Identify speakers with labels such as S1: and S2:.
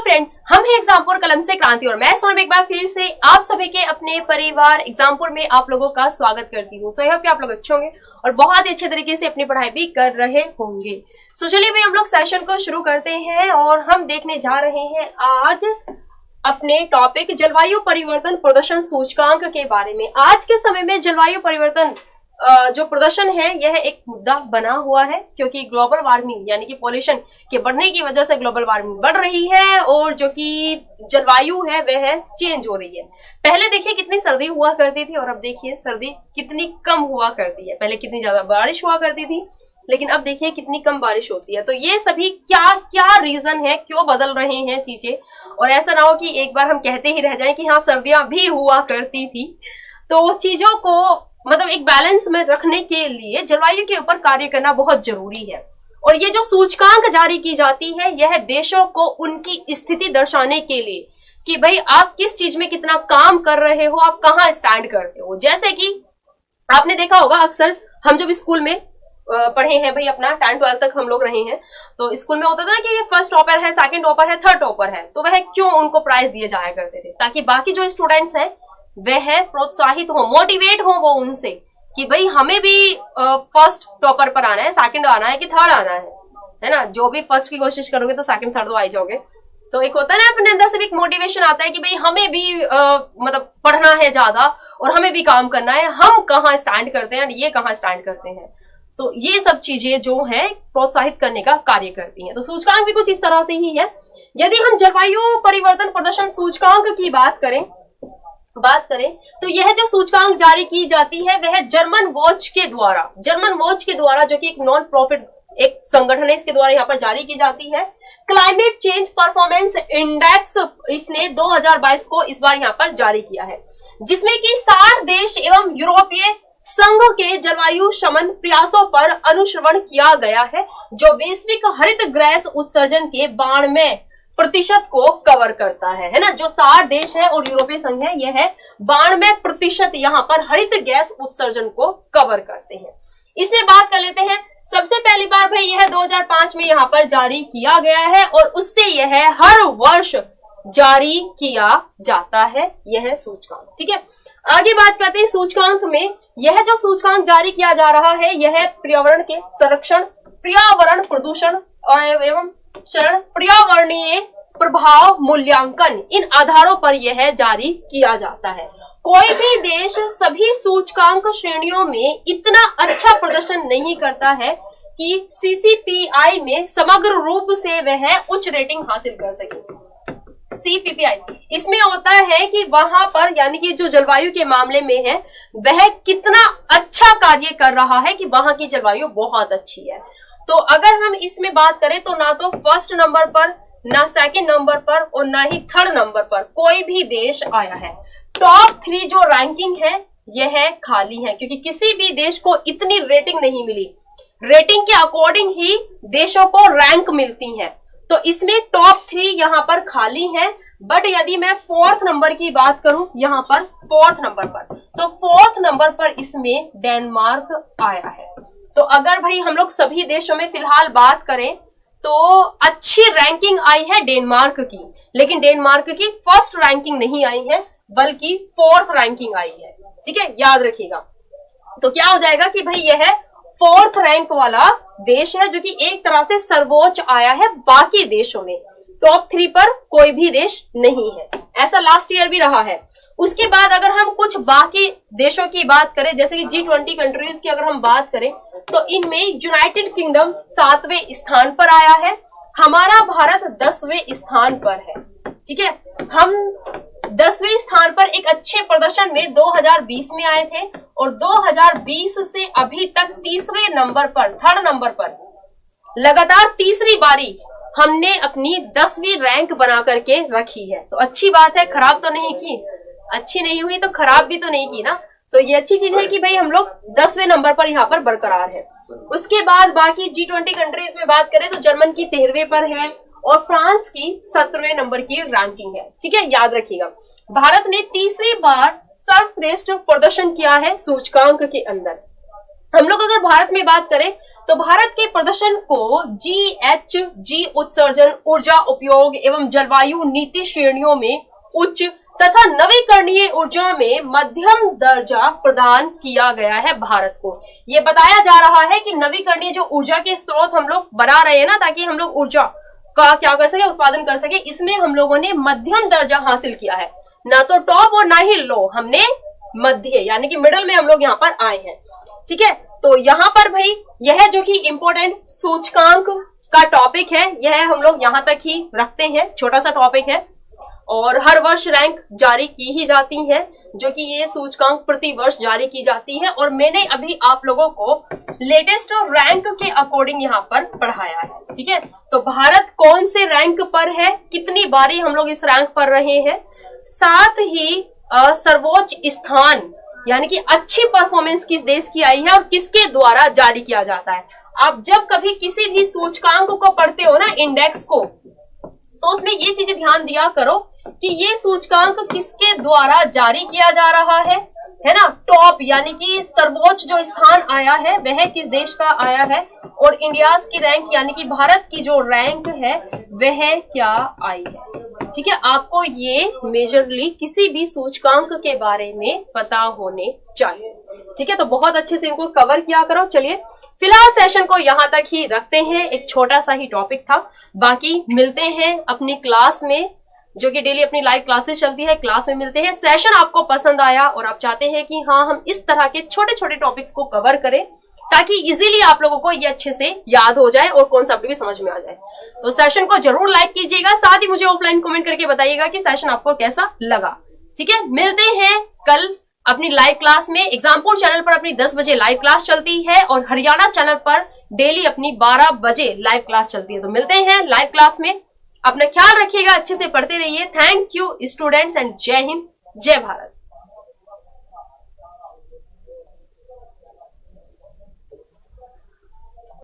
S1: Friends, हम हैं एग्जामपुर कलम से क्रांति और मैं सोनम एक बार फिर से आप सभी के अपने परिवार एग्जामपुर में आप लोगों का स्वागत करती हूँ। सो आई होप कि आप लोग अच्छे होंगे और बहुत ही अच्छे तरीके से अपनी पढ़ाई भी कर रहे होंगे। सो चलिए भाई हम लोग सेशन को शुरू करते हैं और हम देखने जा रहे हैं आज अपने टॉपिक जलवायु परिवर्तन प्रदर्शन सूचकांक के बारे में। आज के समय में जलवायु परिवर्तन जो प्रदर्शन है यह एक मुद्दा बना हुआ है, क्योंकि ग्लोबल वार्मिंग यानी कि पॉल्यूशन के बढ़ने की वजह से ग्लोबल वार्मिंग बढ़ रही है और जो कि जलवायु है वह चेंज हो रही है। पहले देखिए कितनी सर्दी हुआ करती थी और अब देखिए सर्दी कितनी कम हुआ करती है। पहले कितनी ज्यादा बारिश हुआ करती थी लेकिन अब देखिए कितनी कम बारिश होती है। तो ये सभी क्या क्या रीजन है, क्यों बदल रहे हैं चीजें, और ऐसा ना हो कि एक बार हम कहते ही रह जाएं कि हाँ सर्दियां भी हुआ करती थी। तो चीजों को मतलब एक बैलेंस में रखने के लिए जलवायु के ऊपर कार्य करना बहुत जरूरी है। और ये जो सूचकांक जारी की जाती है यह देशों को उनकी स्थिति दर्शाने के लिए कि भाई आप किस चीज में कितना काम कर रहे हो, आप कहाँ स्टैंड करते हो। जैसे कि आपने देखा होगा अक्सर हम जब स्कूल में पढ़े हैं भाई, अपना 10-12 तक हम लोग रहे हैं, तो स्कूल में होता था ना कि ये फर्स्ट टॉपर है, सेकंड टॉपर है, थर्ड टॉपर है, तो वह क्यों उनको प्राइज दिए जाया करते थे, ताकि बाकी जो स्टूडेंट्स हैं वह प्रोत्साहित हो, मोटिवेट हो वो उनसे कि भाई हमें भी फर्स्ट टॉपर पर आना है, सेकंड आना है कि थर्ड आना है ना। जो भी फर्स्ट की कोशिश करोगे तो सेकंड थर्ड तो आ जाओगे। तो एक होता है ना अपने अंदर से भी एक मोटिवेशन आता है कि भाई हमें भी मतलब पढ़ना है ज्यादा और हमें भी काम करना है, हम कहाँ स्टैंड करते हैं, ये कहाँ स्टैंड करते हैं। तो ये सब चीजें जो है प्रोत्साहित करने का कार्य करती हैं। तो सूचकांक भी कुछ इस तरह से ही है। यदि हम जलवायु परिवर्तन प्रदर्शन सूचकांक की बात करें तो यह जो सूचकांक जारी की जाती है वह जर्मन वॉच के द्वारा जो कि एक नॉन प्रॉफिट एक संगठन है, इसके द्वारा यहाँ पर जारी की जाती है। क्लाइमेट चेंज परफॉर्मेंस इंडेक्स इसने 2022 को इस बार यहाँ पर जारी किया है, जिसमें कि 60 देश एवं यूरोपीय संघ के जलवायु शमन प्रयासों पर अनुश्रवण किया गया है, जो वैश्विक हरित गैस उत्सर्जन के 92% को कवर करता है ना। जो 60 देश है और यूरोपीय संघ है यह 92% यहाँ पर हरित गैस उत्सर्जन को कवर करते हैं। इसमें बात कर लेते हैं, सबसे पहली बार भाई यह 2005 में यहाँ पर जारी किया गया है और उससे यह हर वर्ष जारी किया जाता है यह सूचकांक। ठीक है, आगे बात करते हैं सूचकांक में। यह जो सूचकांक जारी किया जा रहा है यह पर्यावरण के संरक्षण, पर्यावरण प्रदूषण एवं पर्यावरणीय प्रभाव मूल्यांकन, इन आधारों पर यह जारी किया जाता है। कोई भी देश सभी सूचकांक श्रेणियों में इतना अच्छा प्रदर्शन नहीं करता है कि CCPI में समग्र रूप से वह उच्च रेटिंग हासिल कर सके। CPPI इसमें होता है कि वहां पर यानी कि जो जलवायु के मामले में है वह कितना अच्छा कार्य कर रहा है कि वहां की जलवायु बहुत अच्छी है। तो अगर हम इसमें बात करें तो ना तो फर्स्ट नंबर पर, ना सेकंड नंबर पर और ना ही थर्ड नंबर पर कोई भी देश आया है। टॉप 3 जो रैंकिंग है यह खाली है, क्योंकि किसी भी देश को इतनी रेटिंग नहीं मिली। रेटिंग के अकॉर्डिंग ही देशों को रैंक मिलती है। तो इसमें टॉप 3 यहाँ पर खाली है। बट यदि मैं 4th नंबर की बात करूं यहाँ पर 4th नंबर पर, तो 4th नंबर पर इसमें डेनमार्क आया है। तो अगर भाई हम लोग सभी देशों में फिलहाल बात करें तो अच्छी रैंकिंग आई है डेनमार्क की, लेकिन डेनमार्क की फर्स्ट रैंकिंग नहीं आई है बल्कि 4th रैंकिंग आई है। ठीक है, याद रखिएगा। तो क्या हो जाएगा कि भाई यह 4th रैंक वाला देश है जो कि एक तरह से सर्वोच्च आया है बाकी देशों में। टॉप 3 पर कोई भी देश नहीं है, ऐसा लास्ट ईयर भी रहा है। उसके बाद अगर हम कुछ बाकी देशों की बात करें, जैसे कि G20 कंट्रीज की अगर हम बात करें तो इनमें यूनाइटेड किंगडम 7वें स्थान पर आया है, हमारा भारत 10वें स्थान पर है। ठीक है, हम 10वें स्थान पर एक अच्छे प्रदर्शन में 2020 में आए थे और 2020 से अभी तक 3रे नंबर पर, 3rd नंबर पर लगातार तीसरी बारी हमने अपनी 10वीं रैंक बना करके रखी है। तो अच्छी बात है, खराब तो नहीं की, अच्छी नहीं हुई तो खराब भी तो नहीं की ना। तो ये अच्छी चीज है कि भाई हम लोग 10वें नंबर पर यहाँ पर बरकरार है। उसके बाद बाकी G20 कंट्रीज में बात करें तो जर्मन की 13वें पर है और फ्रांस की 17वें नंबर की रैंकिंग है। ठीक है, याद रखिएगा। भारत ने तीसरी बार सर्वश्रेष्ठ प्रदर्शन किया है सूचकांक के अंदर। हम लोग अगर भारत में बात करें तो भारत के प्रदर्शन को GHG उत्सर्जन, ऊर्जा उपयोग एवं जलवायु नीति श्रेणियों में उच्च तथा नवीकरणीय ऊर्जा में मध्यम दर्जा प्रदान किया गया है भारत को। ये बताया जा रहा है कि नवीकरणीय जो ऊर्जा के स्रोत हम लोग बना रहे हैं ना, ताकि हम लोग ऊर्जा का क्या कर सके, उत्पादन कर सके, इसमें हम लोगों ने मध्यम दर्जा हासिल किया है, ना तो टॉप और ना ही लो, हमने मध्य यानी कि मिडल में हम लोग यहाँ पर आए हैं। ठीक है, तो यहाँ पर भाई यह जो कि इंपॉर्टेंट सूचकांक का टॉपिक है, यह हम लोग यहाँ तक ही रखते हैं, छोटा सा टॉपिक है और हर वर्ष रैंक जारी की ही जाती है, जो कि ये सूचकांक प्रति वर्ष जारी की जाती है। और मैंने अभी आप लोगों को लेटेस्ट रैंक के अकॉर्डिंग यहाँ पर पढ़ाया है। ठीक है, तो भारत कौन से रैंक पर है, कितनी बारी हम लोग इस रैंक पर रहे हैं, साथ ही सर्वोच्च स्थान यानी कि अच्छी परफॉर्मेंस किस देश की आई है और किसके द्वारा जारी किया जाता है। आप जब कभी किसी भी सूचकांक को पढ़ते हो ना, इंडेक्स को, तो उसमें ये चीजें ध्यान दिया करो कि ये सूचकांक किसके द्वारा जारी किया जा रहा है ना। टॉप यानी कि सर्वोच्च जो स्थान आया है वह किस देश का आया है, और इंडियाज की रैंक यानी कि भारत की जो रैंक है वह क्या आई है। ठीक है, आपको ये मेजरली किसी भी सूचकांक के बारे में पता होने चाहिए। ठीक है, तो बहुत अच्छे से इनको कवर किया करो। चलिए फिलहाल सेशन को यहाँ तक ही रखते हैं, एक छोटा सा ही टॉपिक था, बाकी मिलते हैं अपनी क्लास में, जो कि डेली अपनी लाइव क्लासेस चलती है, क्लास में मिलते हैं। सेशन आपको पसंद आया और आप चाहते हैं कि हाँ हम इस तरह के छोटे छोटे टॉपिक्स को कवर करें ताकि इजीली आप लोगों को ये अच्छे से याद हो जाए और कॉन्सेप्ट भी समझ में आ जाए, तो सेशन को जरूर लाइक कीजिएगा। साथ ही मुझे ऑफलाइन कमेंट करके बताइएगा कि सेशन आपको कैसा लगा। ठीक है, मिलते हैं कल अपनी लाइव क्लास में। एग्जामपुर चैनल पर अपनी 10 बजे लाइव क्लास चलती है और हरियाणा चैनल पर डेली अपनी 12 बजे लाइव क्लास चलती है। तो मिलते हैं लाइव क्लास में, अपना ख्याल रखिएगा, अच्छे से पढ़ते रहिए। थैंक यू स्टूडेंट्स एंड जय हिंद, जय भारत।